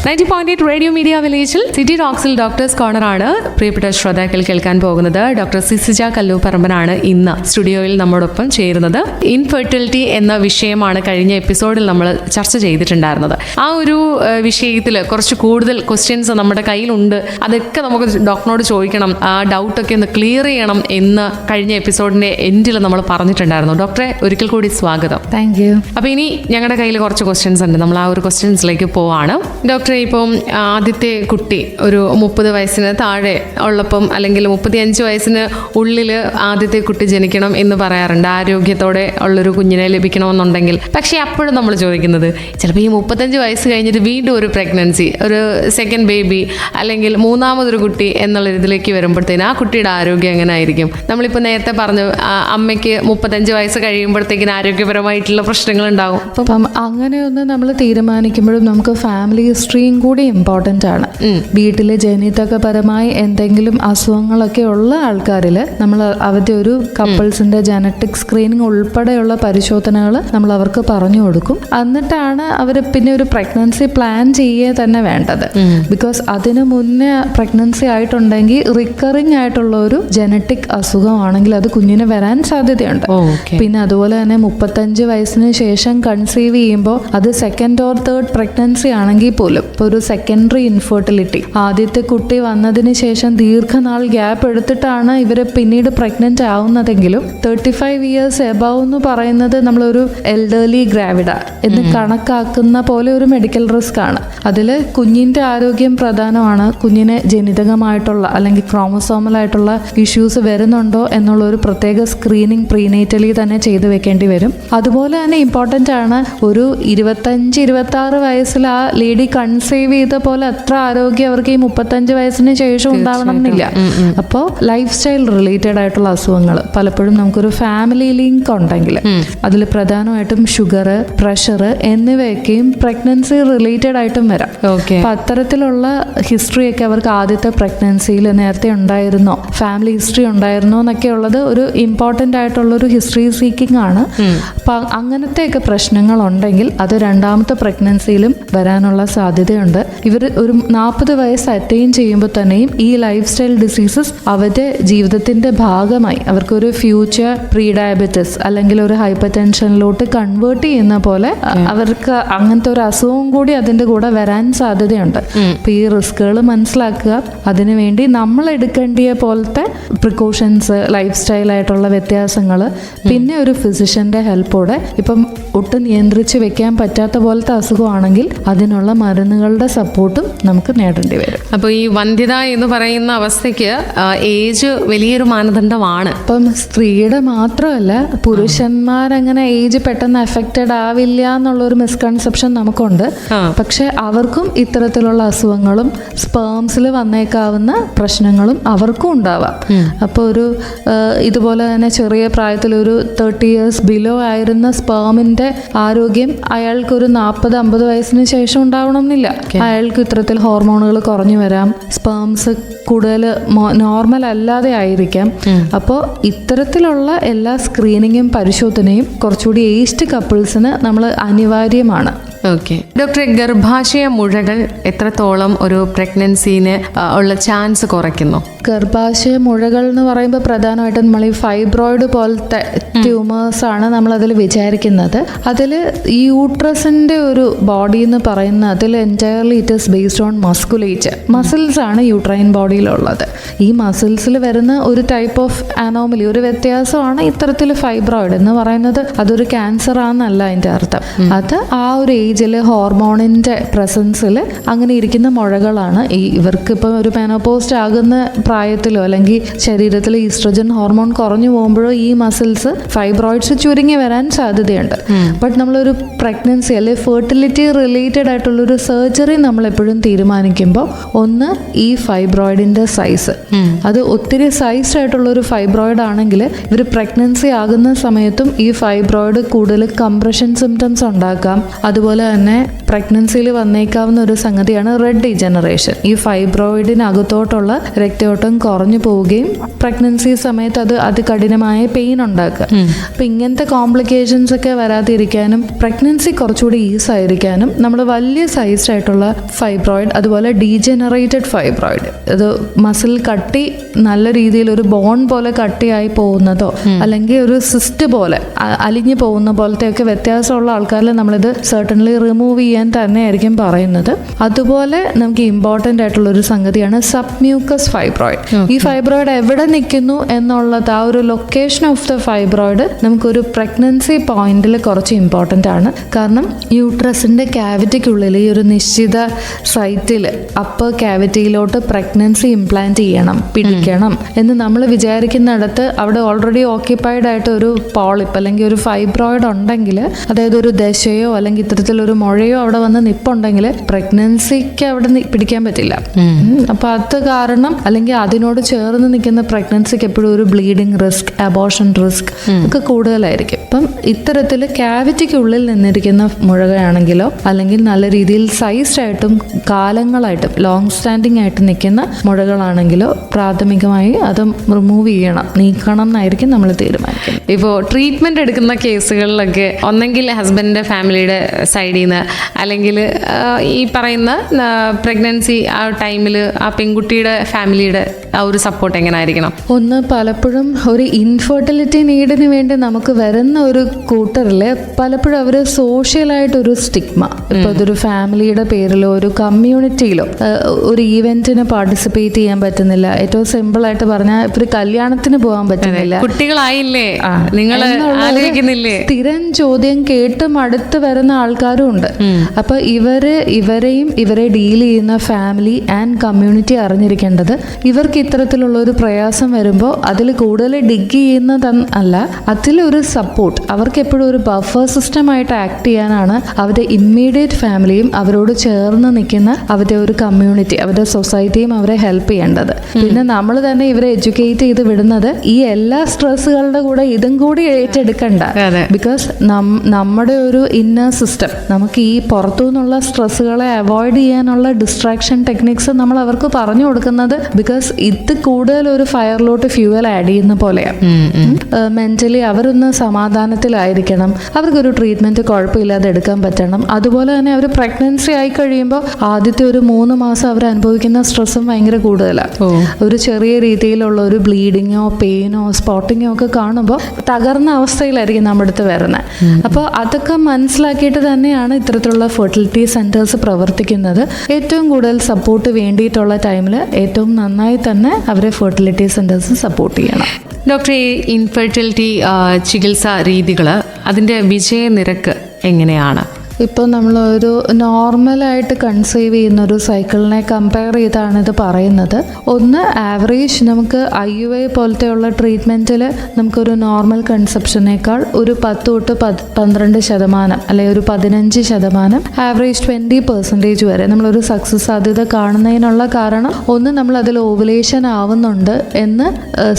90.8 radio media വില്ലേജിൽ city ടോക്സിൽ doctors corner ആണ് പ്രിയപ്പെട്ട ശ്രോതാക്കൾ കേൾക്കാൻ പോകുന്നത്. ഡോക്ടർ സിസിജ കല്ലൂപ്പറമ്പനാണ് ഇന്ന് സ്റ്റുഡിയോയിൽ നമ്മോടൊപ്പം ചേരുന്നത്. ഇൻഫെർട്ടിലിറ്റി എന്ന വിഷയമാണ് കഴിഞ്ഞ എപ്പിസോഡിൽ നമ്മൾ ചർച്ച ചെയ്തിട്ടുണ്ടായിരുന്നത്. ആ ഒരു വിഷയത്തിൽ കുറച്ച് കൂടുതൽ ക്വസ്റ്റ്യൻസ് നമ്മുടെ കയ്യിലുണ്ട്. അതൊക്കെ നമുക്ക് ഡോക്ടറിനോട് ചോദിക്കണം, ആ ഡൗട്ടൊക്കെ ഒന്ന് ക്ലിയർ ചെയ്യണം എന്ന് കഴിഞ്ഞ എപ്പിസോഡിന്റെ എൻഡിൽ നമ്മൾ പറഞ്ഞിട്ടുണ്ടായിരുന്നു. ഡോക്ടറെ ഒരിക്കൽ കൂടി സ്വാഗതം. Thank you. അപ്പോൾ ഇനി ഞങ്ങളുടെ കയ്യിൽ കുറച്ച് ക്വസ്റ്റ്യൻസ് ഉണ്ട്. നമ്മൾ ആ ഒരു ക്വസ്റ്റ്യൻസിലേക്ക് പോവാണ്. ഡോക്ടറെ, ഇപ്പം ആദ്യത്തെ കുട്ടി ഒരു 30 വയസ്സിന് താഴെ ഉള്ളപ്പം അല്ലെങ്കിൽ 35 വയസ്സിന് ഉള്ളിൽ ആദ്യത്തെ കുട്ടി ജനിക്കണം എന്ന് പറയാറുണ്ട്, ആരോഗ്യത്തോടെ ഉള്ളൊരു കുഞ്ഞിനെ ലഭിക്കണമെന്നുണ്ടെങ്കിൽ. പക്ഷേ അപ്പോഴും നമ്മൾ ചോദിക്കുന്നത്, ചിലപ്പോൾ ഈ 35 വയസ്സ് കഴിഞ്ഞിട്ട് വീണ്ടും ഒരു പ്രഗ്നൻസി, ഒരു സെക്കൻഡ് ബേബി അല്ലെങ്കിൽ മൂന്നാമതൊരു കുട്ടി എന്നുള്ള ഇതിലേക്ക് വരുമ്പോഴത്തേന് ആ കുട്ടിയുടെ ആരോഗ്യം എങ്ങനെ ആയിരിക്കും? നമ്മളിപ്പോൾ നേരത്തെ പറഞ്ഞു, അമ്മയ്ക്ക് 35 വയസ്സ് കഴിയുമ്പോഴത്തേക്കിന് ആരോഗ്യപരമായിട്ടുള്ള പ്രശ്നങ്ങൾ ഉണ്ടാകും. അപ്പം അങ്ങനെയൊന്ന് നമ്മൾ തീരുമാനിക്കുമ്പോഴും നമുക്ക് ഫാമിലി ഹിസ്റ്ററിയും കൂടി ഇമ്പോർട്ടൻ്റ് ആണ്. വീട്ടിലെ ജനിതകപരമായി എന്തെങ്കിലും അസുഖങ്ങളൊക്കെ ഉള്ള ആൾക്കാരിൽ നമ്മൾ അവരുടെ ഒരു കപ്പിൾസിന്റെ ജനറ്റിക് സ്ക്രീനിങ് ഉൾപ്പെടെയുള്ള പരിശോധനകൾ നമ്മൾ അവർക്ക് പറഞ്ഞു കൊടുക്കും. എന്നിട്ടാണ് അവർ പിന്നെ ഒരു പ്രഗ്നൻസി പ്ലാൻ ചെയ്യുക തന്നെ വേണ്ടത്. ബിക്കോസ് അതിനു മുന്നേ പ്രഗ്നൻസി ആയിട്ടുണ്ടെങ്കിൽ റിക്കറിങ് ആയിട്ടുള്ള ഒരു ജനറ്റിക് അസുഖമാണെങ്കിൽ അത് കുഞ്ഞിന് വരാൻ സാധ്യതയുണ്ട്. പിന്നെ അതുപോലെ തന്നെ 35 വയസ്സിന് ശേഷം കൺസീവ് ചെയ്യുമ്പോൾ അത് സെക്കൻഡ് ഓർ തേർഡ് പ്രഗ്നൻസി ആണെങ്കിൽ പോലും ഇപ്പോൾ ഒരു സെക്കൻഡറി ഇൻഫെർട്ടിലിറ്റി, ആദ്യത്തെ കുട്ടി വന്നതിന് ശേഷം ദീർഘനാൾ ഗ്യാപ്പ് എടുത്തിട്ടാണ് ഇവർ പിന്നീട് പ്രഗ്നന്റ് ആവുന്നതെങ്കിലും 35 ഇയേഴ്സ് എബവ് എന്ന് പറയുന്നത് നമ്മളൊരു എൽഡർലി ഗ്രാവിഡ എന്ന് കണക്കാക്കുന്ന പോലെ ഒരു മെഡിക്കൽ റിസ്ക് ആണ്. അതിൽ കുഞ്ഞിന്റെ ആരോഗ്യം പ്രധാനമാണ്. കുഞ്ഞിന് ജനിതകമായിട്ടുള്ള അല്ലെങ്കിൽ ക്രോമസോമലായിട്ടുള്ള ഇഷ്യൂസ് വരുന്നുണ്ടോ എന്നുള്ള ഒരു പ്രത്യേക സ്ക്രീനിങ് പ്രീനേറ്റലി തന്നെ ചെയ്തു വെക്കേണ്ടി വരും. അതുപോലെ തന്നെ ഇമ്പോർട്ടൻ്റ് ആണ്, ഒരു 25-26 വയസ്സിൽ ആ ലേഡി കൺസീവ് ചെയ്ത പോലെ അത്ര ആരോഗ്യം അവർക്ക് ഈ 35 വയസ്സിന് ശേഷം ഉണ്ടാവണം എന്നില്ല. അപ്പോൾ ലൈഫ് സ്റ്റൈൽ റിലേറ്റഡ് ആയിട്ടുള്ള അസുഖങ്ങൾ പലപ്പോഴും നമുക്കൊരു ഫാമിലി ലിങ്ക് ഉണ്ടെങ്കിൽ അതിൽ പ്രധാനമായിട്ടും ഷുഗർ, പ്രഷർ എന്നിവയൊക്കെയും പ്രഗ്നൻസി റിലേറ്റഡ് ആയിട്ടും വരാം. അപ്പൊ അത്തരത്തിലുള്ള ഹിസ്റ്ററിയൊക്കെ അവർക്ക് ആദ്യത്തെ പ്രഗ്നൻസിയിൽ നേരത്തെ ഉണ്ടായിരുന്നോ, ഫാമിലി ഹിസ്റ്ററി ഉണ്ടായിരുന്നോ എന്നൊക്കെ ഉള്ളത് ഒരു ഇമ്പോർട്ടൻ്റ് ആയിട്ടുള്ളൊരു ഹിസ്റ്ററി സീക്കിംഗ് ആണ്. അപ്പൊ അങ്ങനത്തെയൊക്കെ പ്രശ്നങ്ങൾ ഉണ്ടെങ്കിൽ അത് രണ്ടാമത്തെ പ്രഗ്നൻസിയിലും വരാനുള്ള സാധ്യതയുണ്ട്. ഇവർ ഒരു 40 വയസ്സ് അറ്റൈൻ ചെയ്യുമ്പോൾ തന്നെയും ഈ ലൈഫ് സ്റ്റൈൽ ഡിസീസസ് അവരുടെ ജീവിതത്തിന്റെ ഭാഗമായി അവർക്കൊരു ഫ്യൂച്ചർ പ്രീ ഡയബറ്റിസ് അല്ലെങ്കിൽ ഒരു ഹൈപ്പർ ടെൻഷനിലോട്ട് കൺവേർട്ട് ചെയ്യുന്ന പോലെ അവർക്ക് അങ്ങനത്തെ ഒരു അസുഖവും കൂടി അതിന്റെ കൂടെ വരാൻ സാധ്യതയുണ്ട്. അപ്പൊ ഈ റിസ്കുകൾ മനസ്സിലാക്കുക, അതിനുവേണ്ടി നമ്മൾ എടുക്കേണ്ട പോലത്തെ പ്രിക്കോഷൻസ്, ലൈഫ് സ്റ്റൈലായിട്ടുള്ള വ്യത്യാസങ്ങൾ, പിന്നെ ഒരു ഫിസിഷ്യന്റെ ഹെൽപ്പോടെ ഇപ്പം ഒട്ടും നിയന്ത്രിച്ച് വെക്കാൻ പറ്റാത്ത പോലത്തെ അസുഖമാണെങ്കിൽ അതിനുള്ള മരുന്നുകളുടെ സപ്പോർട്ടും നമുക്ക് നേടേണ്ടി വരും. അപ്പോൾ ഈ വന്ധ്യത എന്ന് പറയുന്ന അവസ്ഥയ്ക്ക് ഏജ് വലിയൊരു മാനദണ്ഡമാണ്. ഇപ്പം സ്ത്രീയുടെ മാത്രമല്ല, പുരുഷന്മാരങ്ങനെ ഏജ് പെട്ടെന്ന് എഫക്റ്റഡ് ആവില്ല എന്നുള്ളൊരു മിസ്കൺസെപ്ഷൻ നമുക്കുണ്ട്. പക്ഷെ അവർക്കും ഇത്തരത്തിലുള്ള അസുഖങ്ങളും സ്പേംസിൽ വന്നേക്കാവുന്ന പ്രശ്നങ്ങളും അവർക്കും ഉണ്ടാവാം. അപ്പോൾ ഒരു ഇതുപോലെ തന്നെ ചെറിയ പ്രായത്തിൽ ഒരു 30 ഇയേഴ്സ് ബിലോ ആയിരുന്ന സ്പേമിന്റെ ആരോഗ്യം അയാൾക്കൊരു 40-50 വയസ്സിന് ശേഷം ഉണ്ടാവണം എന്നില്ല. അയാൾക്ക് ഇത്തരത്തിൽ ഹോർമോണുകൾ കുറഞ്ഞു വരാം, സ്പേംസ് കൂടുതൽ നോർമൽ അല്ലാതെ ആയിരിക്കാം. അപ്പോൾ ഇത്തരത്തിലുള്ള എല്ലാ സ്ക്രീനിങ്ങും പരിശോധനയും കുറച്ചുകൂടി ഏജ്ഡ് കപ്പിൾസിന് നമ്മൾ അനിവാര്യമാണ്. ഓക്കെ ഡോക്ടറെ, ഗർഭാശയ മുഴകൾ എത്രത്തോളം ഒരു പ്രഗ്നൻസിന് ഉള്ള ചാൻസ് കുറയ്ക്കുന്നു? ഗർഭാശയ മുഴകൾ എന്ന് പറയുമ്പോൾ പ്രധാനമായിട്ടും നമ്മൾ ഈ ഫൈബ്രോയിഡ് പോലത്തെ ട്യൂമേഴ്സ് ആണ് നമ്മളതിൽ വിചാരിക്കുന്നത്. അതിൽ ഈ യൂട്രസിന്റെ ഒരു ബോഡി എന്ന് പറയുന്ന അതിൽ entirely it is based on musculature. Muscles ആണ് യൂട്രൈൻ ബോഡിയിലുള്ളത്. ഈ മസിൽസിൽ വരുന്ന ഒരു ടൈപ്പ് ഓഫ് അനോമലി, ഒരു വ്യത്യാസമാണ് ഇത്തരത്തിൽ ഫൈബ്രോയിഡ് എന്ന് പറയുന്നത്. അതൊരു ക്യാൻസർ ആണെന്നല്ല അതിൻ്റെ അർത്ഥം. അത് ആ ഒരു ഏജിൽ ഹോർമോണിന്റെ പ്രസൻസിൽ അങ്ങനെ ഇരിക്കുന്ന മുഴകളാണ്. ഇവർക്ക് ഇപ്പം ഒരു മെനോപോസ്റ്റ് ആകുന്ന പ്രായത്തിലോ അല്ലെങ്കിൽ ശരീരത്തിൽ ഈസ്ട്രജൻ ഹോർമോൺ കുറഞ്ഞു പോകുമ്പോഴോ ഈ മസിൽസ് ഫൈബ്രോയിഡ്സ് ചുരുങ്ങി വരാൻ സാധ്യതയുണ്ട്. ബട്ട് നമ്മളൊരു പ്രഗ്നൻസി അല്ലെങ്കിൽ ഫെർട്ടിലിറ്റി റിലേറ്റഡ് ആയിട്ടുള്ളൊരു സർജറി നമ്മളെപ്പോഴും തീരുമാനിക്കുമ്പോൾ ഒന്ന് ഈ ഫൈബ്രോയിഡിന്റെ സൈസ്, അത് ഒത്തിരി സൈസ്ഡ് ആയിട്ടുള്ളൊരു ഫൈബ്രോയിഡ് ആണെങ്കിൽ ഇവർ പ്രഗ്നൻസി ആകുന്ന സമയത്തും ഈ ഫൈബ്രോയിഡ് കൂടുതൽ കംപ്രഷൻ സിംറ്റംസ് ഉണ്ടാക്കാം. അതുപോലെ തന്നെ പ്രഗ്നൻസിയിൽ വന്നേക്കാവുന്ന ഒരു സംഗതിയാണ് റെഡ് ഡീജനറേഷൻ. ഈ ഫൈബ്രോയിഡിനകത്തോട്ടുള്ള രക്തയോട്ടം കുറഞ്ഞു പോവുകയും പ്രഗ്നൻസി സമയത്ത് അത് അതികഠിനമായ പെയിൻ ഉണ്ടാക്കുക. അപ്പം ഇങ്ങനത്തെ കോംപ്ലിക്കേഷൻസ് ഒക്കെ വരാതിരിക്കാനും പ്രഗ്നൻസി കുറച്ചുകൂടി ഈസ് ആയിരിക്കാനും നമ്മൾ വലിയ സൈസ്ഡ് ആയിട്ടുള്ള ഫൈബ്രോയിഡ്, അതുപോലെ ഡീജനറേറ്റഡ് ഫൈബ്രോയിഡ്, ഇത് മസിൽ കട്ടി നല്ല രീതിയിൽ ഒരു ബോൺ പോലെ കട്ടിയായി പോകുന്നതോ അല്ലെങ്കിൽ ഒരു സിസ്റ്റ് പോലെ അലിഞ്ഞു പോകുന്ന പോലത്തെയൊക്കെ വ്യത്യാസമുള്ള ആൾക്കാരിൽ നമ്മളിത് സർട്ടൻലി റിമൂവ് ചെയ്യാൻ തന്നെയായിരിക്കും പറയുന്നത്. അതുപോലെ നമുക്ക് ഇമ്പോർട്ടൻ്റ് ആയിട്ടുള്ള ഒരു സംഗതിയാണ് സബ്മ്യൂക്കസ് ഫൈബ്രോയിഡ്. ഈ ഫൈബ്രോയിഡ് എവിടെ നിൽക്കുന്നു എന്നുള്ളത്, ആ ഒരു ലൊക്കേഷൻ ഓഫ് ദ ഫൈബ്രോയിഡ് നമുക്കൊരു പ്രഗ്നൻസി പോയിന്റിൽ കുറച്ച് ഇമ്പോർട്ടൻ്റ് ആണ്. കാരണം യൂട്രസിൻ്റെ ക്യാവിറ്റിക്കുള്ളിൽ ഈ ഒരു നിശ്ചിത സൈറ്റിൽ അപ്പർ ക്യാവിറ്റിയിലോട്ട് പ്രഗ്നൻസി ഇംപ്ലാന്റ് ചെയ്യണം, പിടിക്കണം എന്ന് നമ്മൾ വിചാരിക്കുന്നിടത്ത് അവിടെ ഓൾറെഡി ഓക്യുപ്പൈഡ് ആയിട്ട് ഒരു പോളിപ്പ് അല്ലെങ്കിൽ ഒരു ഫൈബ്രോയിഡ് ഉണ്ടെങ്കിൽ, അതായത് ഒരു ദശയോ അല്ലെങ്കിൽ ഇത്തരത്തിലൊരു മുഴയോ അവിടെ വന്ന് നിപ്പുണ്ടെങ്കിൽ പ്രഗ്നൻസിക്ക് അവിടെ പിടിക്കാൻ പറ്റില്ല. അപ്പൊ അത് കാരണം അല്ലെങ്കിൽ അതിനോട് ചേർന്ന് നിൽക്കുന്ന പ്രഗ്നൻസിക്ക് എപ്പോഴും ഒരു ബ്ലീഡിങ് റിസ്ക്, അബോർഷൻ റിസ്ക് ഒക്കെ കൂടുതലായിരിക്കും. അപ്പം ഇത്തരത്തിൽ ക്യാവിറ്റിക്കുള്ളിൽ നിന്നിരിക്കുന്ന മുഴകയാണെങ്കിലോ അല്ലെങ്കിൽ നല്ല രീതിയിൽ സൈസ്ഡ് ആയിട്ടും കാലങ്ങളായിട്ടും ലോങ് സ്റ്റാൻഡിങ് ആയിട്ട് നിൽക്കുന്ന മുഴകളാണെങ്കിലോ പ്രാഥമികമായി അത് റിമൂവ് ചെയ്യണം, നീക്കണം എന്നായിരിക്കും നമ്മൾ തീരുമാനിക്കുന്നത്. ഇപ്പോൾ ട്രീറ്റ്മെൻറ്റ് എടുക്കുന്ന കേസുകളിലൊക്കെ ഒന്നെങ്കിൽ ഹസ്ബൻഡിൻ്റെ ഫാമിലിയുടെ സൈഡിൽ നിന്ന് അല്ലെങ്കിൽ ഈ പറയുന്ന പ്രഗ്നൻസി ആ ടൈമിൽ ആ പെൺകുട്ടിയുടെ ഫാമിലിയുടെ ആ ഒരു സപ്പോർട്ട് എങ്ങനെ ആയിരിക്കണം? ഒന്ന്, പലപ്പോഴും ഒരു ഇൻഫെർട്ടിലിറ്റി നീഡിന് വേണ്ടി നമുക്ക് വരുന്ന ഒരു കൂട്ടറിൽ പലപ്പോഴും അവർ സോഷ്യലായിട്ടൊരു സ്റ്റിഗ്മ, ഇപ്പോൾ അതൊരു ഫാമിലിയുടെ പേരിലോ ഒരു കമ്മ്യൂണിറ്റിയിലോ ഒരു ഈവെന്റിന് പാർട്ടിസിപ്പേറ്റ് ചെയ്യാൻ പറ്റുന്നില്ല. ഏറ്റവും സിമ്പിൾ ആയിട്ട് പറഞ്ഞാൽ ഇവർ കല്യാണത്തിന് പോകാൻ പറ്റുന്നില്ല, കുട്ടികളായില്ലേ, നിങ്ങൾ ആലോചിക്കുന്നില്ലേ, സ്ഥിരം ചോദ്യം കേട്ട് മടുത്ത് വരുന്ന ആൾക്കാരും ഉണ്ട്. അപ്പൊ ഇവരെയും ഇവരെ ഡീൽ ചെയ്യുന്ന ഫാമിലി ആൻഡ് കമ്മ്യൂണിറ്റി അറിഞ്ഞിരിക്കേണ്ടത് ഇവർക്ക് ഇത്തരത്തിലുള്ള ഒരു പ്രയാസം വരുമ്പോൾ അതിൽ കൂടുതൽ ഡിഗ് ചെയ്യുന്നതല്ല, അതിലൊരു സപ്പോർട്ട്, അവർക്ക് എപ്പോഴും ഒരു ബഫർ സിസ്റ്റം ആയിട്ട് ആക്ട് ചെയ്യാനാണ് അവരുടെ ഇമ്മീഡിയറ്റ് ഫാമിലിയും അവരോട് ചേർന്ന് നിൽക്കുന്ന അവരുടെ ഒരു കമ്മ്യൂണിറ്റി, അവരുടെ സൊസൈറ്റിയും അവരെ ഹെൽപ്പ് ചെയ്യേണ്ടത്. പിന്നെ നമ്മൾ തന്നെ ഇവരെ എഡ്യൂക്കേറ്റ് ചെയ്ത് വിടുന്നത് ഈ എല്ലാ സ്ട്രെസ്സുകളുടെ കൂടെ ഇതും കൂടി ഏറ്റെടുക്കണ്ട. ബിക്കോസ് നമ്മുടെ ഒരു ഇന്നർ സിസ്റ്റം, നമുക്ക് ഈ പുറത്തു നിന്നുള്ള സ്ട്രെസ്സുകളെ അവോയ്ഡ് ചെയ്യാനുള്ള ഡിസ്ട്രാക്ഷൻ ടെക്നിക്സ് നമ്മൾ അവർക്ക് പറഞ്ഞു കൊടുക്കുന്നത് ബിക്കോസ് ഇത് കൂടുതൽ ഒരു ഫയറിലോട്ട് ഫ്യൂവൽ ആഡ് ചെയ്യുന്ന പോലെയാണ്. മെന്റലി അവരൊന്ന് സമാധാനത്തിലായിരിക്കണം, അവർക്കൊരു ട്രീറ്റ്മെന്റ് കുഴപ്പമില്ലാതെ എടുക്കാൻ പറ്റണം. അതുപോലെ തന്നെ അവർ പ്രഗ്നൻസി ആയി കഴിയുമ്പോൾ ആദ്യത്തെ ഒരു 3 മാസം അവർ അനുഭവിക്കുന്ന സ്ട്രെസ്സും ഭയങ്കര കൂടുതലാണ്. ഒരു ചെറിയ രീതിയിലുള്ള ഒരു ബ്ലീഡിങ്ങോ പെയിനോ സ്പോട്ടിങ്ങോ ഒക്കെ കാണുമ്പോൾ തകർന്ന അവസ്ഥയിലായിരിക്കും നമ്മുടെ അടുത്ത് വരുന്നത്. അപ്പോൾ അതൊക്കെ മനസ്സിലാക്കിയിട്ട് തന്നെയാണ് ഇത്തരത്തിലുള്ള ഫെർട്ടിലിറ്റി സെന്റേഴ്സ് പ്രവർത്തിക്കുന്നത്. ഏറ്റവും കൂടുതൽ സപ്പോർട്ട് വേണ്ടിയിട്ടുള്ള ടൈമിൽ ഏറ്റവും നന്നായി തന്നെ അവരെ ഫെർട്ടിലിറ്റി സെന്റേഴ്സ് സപ്പോർട്ട് ചെയ്യണം. ഡോക്ടർ, ഈ ഇൻഫെർട്ടിലിറ്റി ചികിത്സാ രീതികൾ അതിൻ്റെ വിജയ നിരക്ക് എങ്ങനെയാണ്? ഇപ്പോൾ നമ്മളൊരു നോർമലായിട്ട് കൺസീവ് ചെയ്യുന്ന ഒരു സൈക്കിളിനെ കമ്പയർ ചെയ്താണ് ഇത് പറയുന്നത്. ഒന്ന്, ആവറേജ് നമുക്ക് IUI പോലത്തെയുള്ള ട്രീറ്റ്മെൻറ്റിൽ നമുക്കൊരു നോർമൽ കൺസെപ്ഷനേക്കാൾ ഒരു 10 തൊട്ട് 12% അല്ലെങ്കിൽ ഒരു 15%, ആവറേജ് 20% വരെ നമ്മളൊരു സക്സസ് സാധ്യത കാണുന്നതിനുള്ള കാരണം, ഒന്ന്, നമ്മൾ അതിൽ ഓവുലേഷൻ ആവുന്നുണ്ട് എന്ന്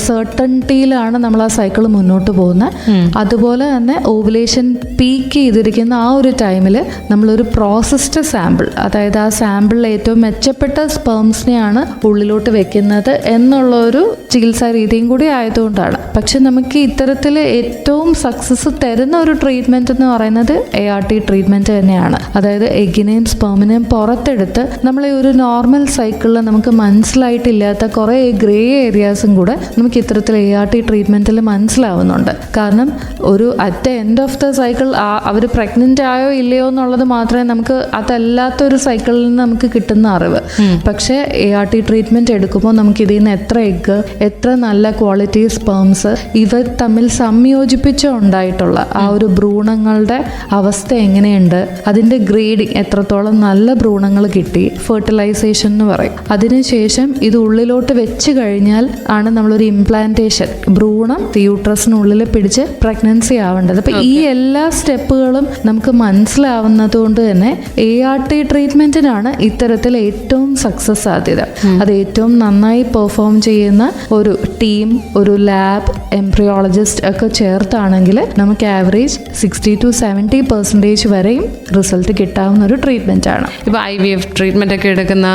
സെർട്ടൻറ്റിയിലാണ് നമ്മൾ ആ സൈക്കിൾ മുന്നോട്ട് പോകുന്നത്. അതുപോലെ തന്നെ ഓവുലേഷൻ പീക്ക് ചെയ്തിരിക്കുന്ന ആ ഒരു ടൈമിൽ നമ്മളൊരു പ്രോസസ്ഡ് സാമ്പിൾ, അതായത് ആ സാമ്പിളിൽ ഏറ്റവും മെച്ചപ്പെട്ട സ്പേംസിനെയാണ് ഉള്ളിലോട്ട് വെക്കുന്നത് എന്നുള്ള ഒരു ചികിത്സാ രീതിയും കൂടി ആയതുകൊണ്ടാണ്. പക്ഷെ നമുക്ക് ഇത്തരത്തിൽ ഏറ്റവും സക്സസ് തരുന്ന ഒരു ട്രീറ്റ്മെന്റ് എന്ന് പറയുന്നത് ART ട്രീറ്റ്മെന്റ് തന്നെയാണ്. അതായത് എഗ്ഗിനെയും സ്പേമിനെയും പുറത്തെടുത്ത് നമ്മളെ ഒരു നോർമൽ സൈക്കിളിൽ നമുക്ക് മനസ്സിലായിട്ടില്ലാത്ത കുറേ ഗ്രേ ഏരിയാസും കൂടെ നമുക്ക് ഇത്തരത്തിൽ ART ട്രീറ്റ്മെന്റിൽ മനസ്സിലാവുന്നുണ്ട്. കാരണം ഒരു at the end of the cycle അവർ പ്രഗ്നന്റ് ആയോ ഇല്ലയോ എന്നുള്ളത് മാത്രമേ നമുക്ക്, അതല്ലാത്തൊരു സൈക്കിളിൽ നിന്ന് നമുക്ക് കിട്ടുന്ന അറിവ്. പക്ഷേ ART ട്രീറ്റ്മെന്റ് എടുക്കുമ്പോൾ നമുക്ക് ഇതിൽ നിന്ന് എത്ര എഗ്ഗ്, എത്ര നല്ല ക്വാളിറ്റി സ്പേംസ്, ഇവർ തമ്മിൽ സംയോജിപ്പിച്ചുണ്ടായിട്ടുള്ള ആ ഒരു ഭ്രൂണങ്ങളുടെ അവസ്ഥ എങ്ങനെയുണ്ട്, അതിൻ്റെ ഗ്രേഡിങ്, എത്രത്തോളം നല്ല ഭ്രൂണങ്ങൾ കിട്ടി, ഫെർട്ടിലൈസേഷൻ എന്ന് പറയും. അതിനുശേഷം ഇത് ഉള്ളിലോട്ട് വെച്ച് കഴിഞ്ഞാൽ ആണ് നമ്മളൊരു ഇംപ്ലാന്റേഷൻ, ഭ്രൂണം യൂട്രസിനുള്ളിൽ പിടിച്ച് പ്രഗ്നൻസി ആവേണ്ടത്. അപ്പം ഈ എല്ലാ സ്റ്റെപ്പുകളും നമുക്ക് മനസ്സിലാവുന്നത് കൊണ്ട് തന്നെ ART ട്രീറ്റ്മെന്റിനാണ് ഇത്തരത്തിൽ ഏറ്റവും സക്സസ് സാധ്യത. അത് ഏറ്റവും നന്നായി പെർഫോം ചെയ്യുന്ന ഒരു ടീം, ഒരു ലാബ്, എംബ്രിയോളജിസ്റ്റ് ഒക്കെ ചേർത്താണെങ്കിൽ നമുക്ക് ആവറേജ് 60 to 70% വരെയും റിസൾട്ട് കിട്ടാവുന്ന ഒരു ട്രീറ്റ്മെന്റ് ആണ്. ഇപ്പോൾ IVF ട്രീറ്റ്മെന്റ് ഒക്കെ എടുക്കുന്ന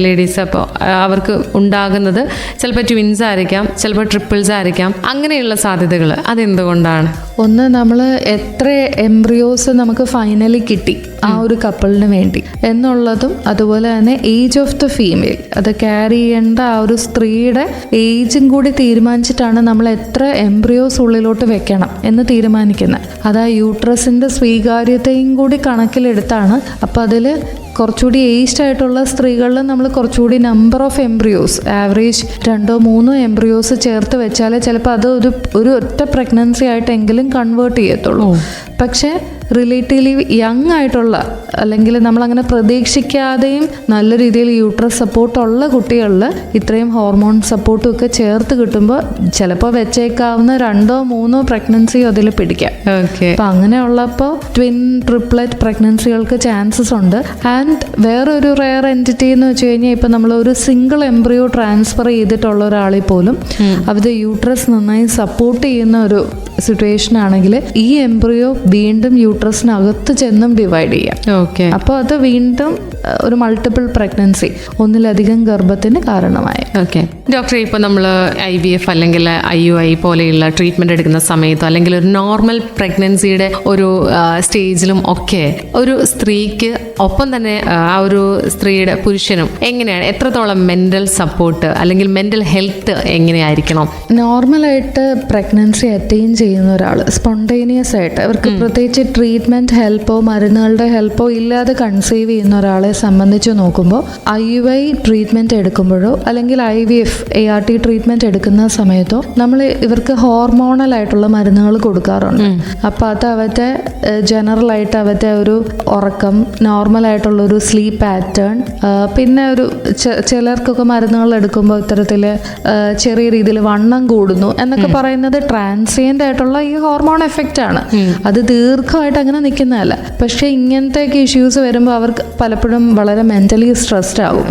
ലേഡീസ്, അപ്പോൾ അവർക്ക് ഉണ്ടാകുന്നത് ചിലപ്പോൾ ട്വിൻസ് ആയിരിക്കാം, ചിലപ്പോൾ ട്രിപ്പിൾസ് ആയിരിക്കാം, അങ്ങനെയുള്ള സാധ്യതകൾ അതെന്തുകൊണ്ടാണ്? ഒന്ന്, നമ്മൾ എത്ര എംബ്രിയോസ് നമുക്ക് ഫൈനലി കിട്ടി ആ ഒരു കപ്പിളിന് വേണ്ടി എന്നുള്ളതും, അതുപോലെ തന്നെ ഏജ് ഓഫ് ദ ഫീമെയിൽ, അത് ക്യാരി ചെയ്യേണ്ട ആ ഒരു സ്ത്രീയുടെ ഏജും കൂടി തീരുമാനിച്ചിട്ടാണ് നമ്മൾ എത്ര എംബ്രിയോസ് ഉള്ളിലോട്ട് വെക്കണം എന്ന് തീരുമാനിക്കുന്നത്. അത് ആ യൂട്രസിൻ്റെ സ്വീകാര്യതയും കൂടി കണക്കിലെടുത്താണ്. അപ്പോൾ അതിൽ കുറച്ചുകൂടി ഏജ്ഡ് ആയിട്ടുള്ള സ്ത്രീകളിൽ നമ്മൾ കുറച്ചുകൂടി number of embryos, average 2-3 embryos ചേർത്ത് വെച്ചാൽ ചിലപ്പോൾ അത് ഒരു ഒറ്റ പ്രഗ്നൻസി ആയിട്ടെങ്കിലും കൺവേർട്ട് ചെയ്യത്തുള്ളൂ. പക്ഷേ റിലേറ്റീവ്ലി യങ് ആയിട്ടുള്ള, അല്ലെങ്കിൽ നമ്മളങ്ങനെ പ്രതീക്ഷിക്കാതെയും നല്ല രീതിയിൽ യൂട്രസ് സപ്പോർട്ടുള്ള കുട്ടികളിൽ ഇത്രയും ഹോർമോൺ സപ്പോർട്ടും ഒക്കെ ചേർത്ത് കിട്ടുമ്പോൾ ചിലപ്പോൾ വെച്ചേക്കാവുന്ന 2-3 പ്രഗ്നൻസിയോ അതിൽ പിടിക്കാം. അപ്പം അങ്ങനെയുള്ളപ്പോൾ ട്വിൻ ട്രിപ്ലറ്റ് പ്രഗ്നൻസികൾക്ക് ചാൻസസ് ഉണ്ട്. ആൻഡ് വേറൊരു റെയർ എൻറ്റിറ്റി എന്ന് വെച്ച് കഴിഞ്ഞാൽ ഇപ്പം നമ്മൾ ഒരു സിംഗിൾ എംബ്രിയോ ട്രാൻസ്ഫർ ചെയ്തിട്ടുള്ള ഒരാളിൽ പോലും അവരുടെ യൂട്രസ് നന്നായി സപ്പോർട്ട് ചെയ്യുന്ന ഒരു സിറ്റുവേഷൻ ആണെങ്കിൽ ഈ എംബ്രിയോ വീണ്ടും യൂട്രസിനകത്ത് ചെന്നും ഡിവൈഡ് ചെയ്യാം. ഓക്കെ. അപ്പോൾ അത് വീണ്ടും ഒരു മൾട്ടിപ്പിൾ പ്രഗ്നൻസി, ഒന്നിലധികം ഗർഭത്തിന് കാരണമായി. ഓക്കെ ഡോക്ടറെ, ഇപ്പോൾ നമ്മൾ IVF അല്ലെങ്കിൽ IUI പോലെയുള്ള ട്രീറ്റ്മെൻറ്റ് എടുക്കുന്ന സമയത്തോ അല്ലെങ്കിൽ ഒരു നോർമൽ പ്രഗ്നൻസിയുടെ ഒരു സ്റ്റേജിലും ഒക്കെ ഒരു സ്ത്രീക്ക് ഒപ്പം തന്നെ ആ ഒരു സ്ത്രീയുടെ പുരുഷനും എങ്ങനെയാണ്, എത്രത്തോളം മെൻ്റൽ സപ്പോർട്ട് അല്ലെങ്കിൽ മെൻ്റൽ ഹെൽത്ത് എങ്ങനെയായിരിക്കണം? നോർമലായിട്ട് പ്രഗ്നൻസി അറ്റൈൻ ചെയ്യുന്ന ഒരാൾ സ്പോണ്ടേനിയസ് ആയിട്ട് അവർക്ക് പ്രത്യേകിച്ച് ട്രീറ്റ്മെൻറ്റ് ഹെൽപ്പോ മരുന്നുകളുടെ ഹെൽപ്പോ ഇല്ലാതെ കൺസീവ് ചെയ്യുന്ന ഒരാളെ സംബന്ധിച്ച് നോക്കുമ്പോൾ IUI ട്രീറ്റ്മെൻറ്റ് എടുക്കുമ്പോഴോ അല്ലെങ്കിൽ IVF ART ട്രീറ്റ്മെൻറ്റ് എടുക്കുന്ന സമയത്തോ നമ്മൾ ഇവർക്ക് ഹോർമോണൽ ആയിട്ടുള്ള മരുന്നുകൾ കൊടുക്കാറുണ്ട്. അപ്പോൾ അത് അവരുടെ ജനറലായിട്ട് അവരുടെ ഒരു ഉറക്കം, നോർമലായിട്ടുള്ളൊരു സ്ലീപ്പ് പാറ്റേൺ, പിന്നെ ഒരു ചിലർക്കൊക്കെ മരുന്നുകൾ എടുക്കുമ്പോൾ ഇത്തരത്തിൽ ചെറിയ രീതിയിൽ വണ്ണം കൂടുന്നു എന്നൊക്കെ പറയുന്നത് ട്രാൻസിയൻ്റ് ആയിട്ടുള്ള ഈ ഹോർമോൺ എഫക്റ്റ് ആണ്. അത് ദീർഘമായിട്ട് അങ്ങനെ നിൽക്കുന്നതല്ല. പക്ഷേ ഇങ്ങനത്തെയൊക്കെ ഇഷ്യൂസ് വരുമ്പോൾ അവർക്ക് പലപ്പോഴും വളരെ മെൻ്റലി സ്ട്രെസ്ഡ് ആവും.